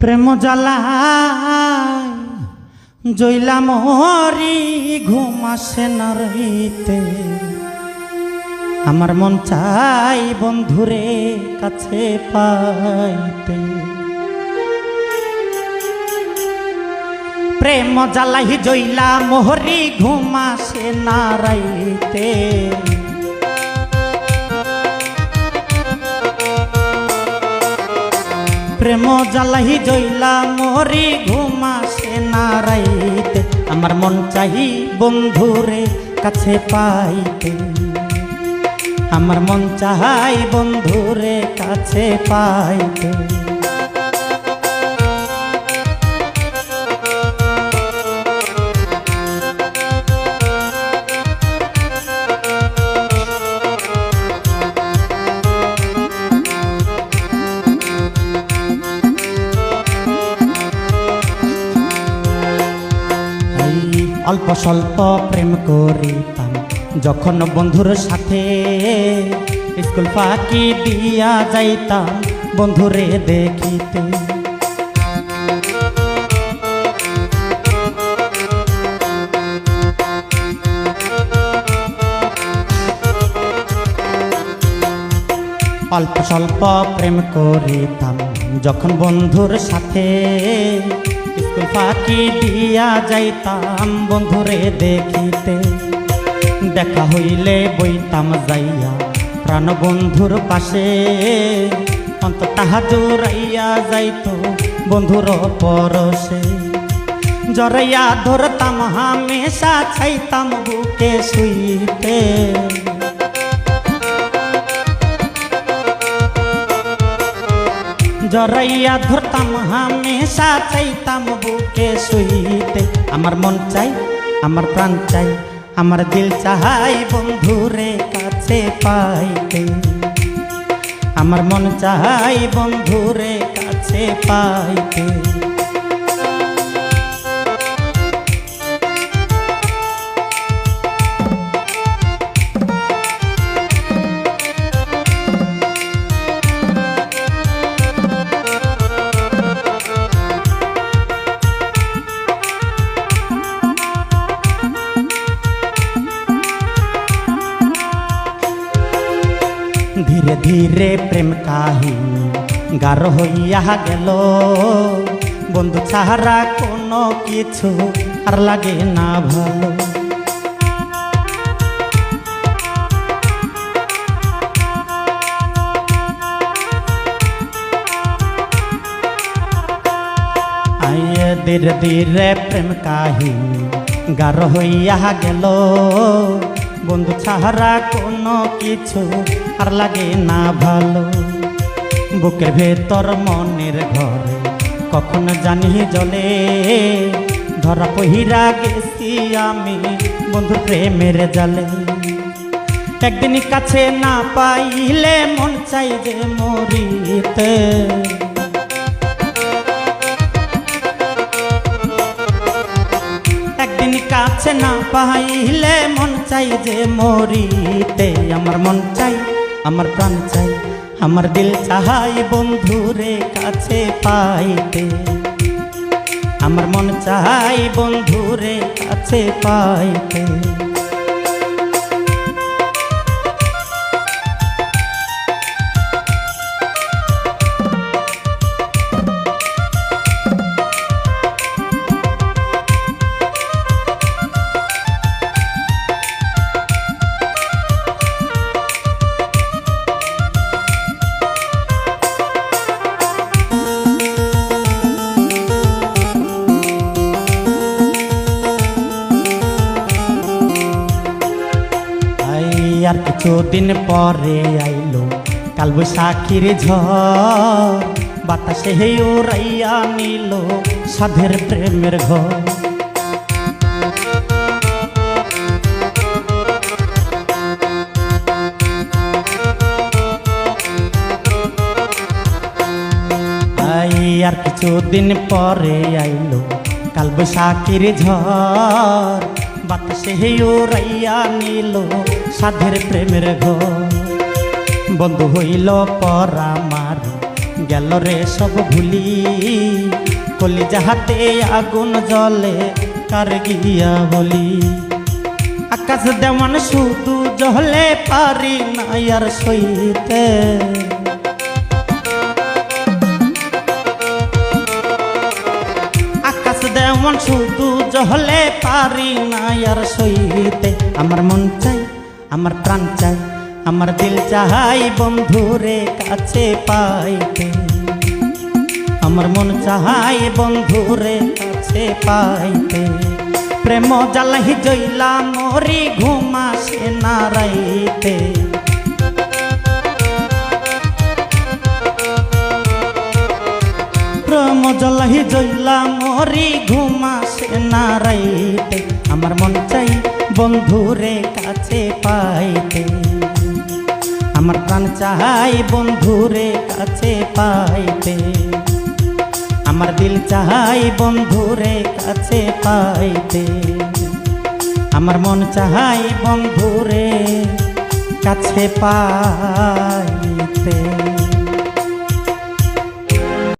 প্রেম জ্বালায় জইলা মরি, ঘুম আসে না রাইতে। আমার মন চাই বন্ধুরে কাছে পাইতে। প্রেম জ্বালাই জইলা মোহরি, ঘুম আসে না রাইতে। প্রেম জ্বালাই জইলা মোহরি, ঘুম আসে না রাইতে। আমার মন চাই বন্ধুরে কাছে পাইতে। আমার মন চাই বন্ধুরে কাছে পাইতে। অল্প স্বল্প প্রেম করিতাম যখন বন্ধুর সাথে, স্কুল ফাঁকি দিয়া যাইতাম বন্ধুরে দেখিতে। অল্প স্বল্প প্রেম করিতাম যখন বন্ধুর সাথে, স্কুল ফাঁকি দিয়া যাইতাম বন্ধুরে দেখিতে। দেখা হইলে বইতাম যাইয়া প্রাণ বন্ধুর পাশে, অন্তর তাহা জোরাইয়া যাইত বন্ধুর পরশে। জরাইয়া ধরতাম হামেশা, চাইতাম বুকে শুইতে। জরাইয়া ধরতাম হামেশা, চাইতাম বুকে শুইতে। আমার মন চাই, আমার প্রাণ চাই, আমার দিল চাই বন্ধুরে কাছে পাইতে। আমার মন চাই বন্ধুরে কাছে পাইতে। ধীরে ধীরে প্রেম কাহিনী গাঢ় হইয়া গেল, বন্ধু ছাড়া কোনো কিছু আর লাগে না ভালো। আইয়ে ধীরে ধীরে প্রেম কাহিনী গাঢ় হইয়া গেল, বন্ধু ছাড়া কোনো কিছু আর লাগে না ভালো। বুকের ভেতর মনের ঘরে কখন জানি জ্বলে, ধরা পহিরা গেছি আমি বন্ধু প্রেমের জালে। একদিন কাছে না পাইলে মন চাই যে মরিতে। একদিন কাছে না পাইলে মন চাই যে মরিতে। আমার মন চাই, আমার প্রাণ চাই, আমার দিল চাই বন্ধুরে কাছে পাইতে। আমার মন চাই বন্ধুরে কাছে পাইতে। আর কিছুদিন পরে আইলো কালবৈশাখীর ঝড়, বাতাসে হে উড়াইয়া নিল সাধের প্রেমের ঘর। আর কিছুদিন পরে আইলো কালবৈশাখীর ঝড়, বাতাসে হে উড়াইয়া নিল সাধের প্রেমের ঘর। বন্ধু হইল পরামার, গেল রে সব ভুলি কলিজাতে আগুন জ্বলে কার গিয়া বলি। আকাশ দেওয়ান শুধু জ্বলে পারি না আর সইতে, আকাশ দেওয়ান শুধু জ্বলে পারি না আর সইতে। আমার মন চাই, আমার প্রাণ চাই, আমার দিল চাই বন্ধুরে কাছে পাইতে। আমার মন চাই বন্ধুরে কাছে পাইতে। প্রেম জ্বালাই জইলা মরি ঘুমাসে না রাইতে। প্রেম জ্বালাই জইলা মরি ঘুমাসে না রাইতে। আমার মন চাই বন্ধুরে কাছে পাইতে। আমার প্রাণ চাই বন্ধুরে কাছে পাইতে। আমার দিল চাই বন্ধুরে কাছে পাইতে। আমার মন চাই বন্ধুরে কাছে পাইতে।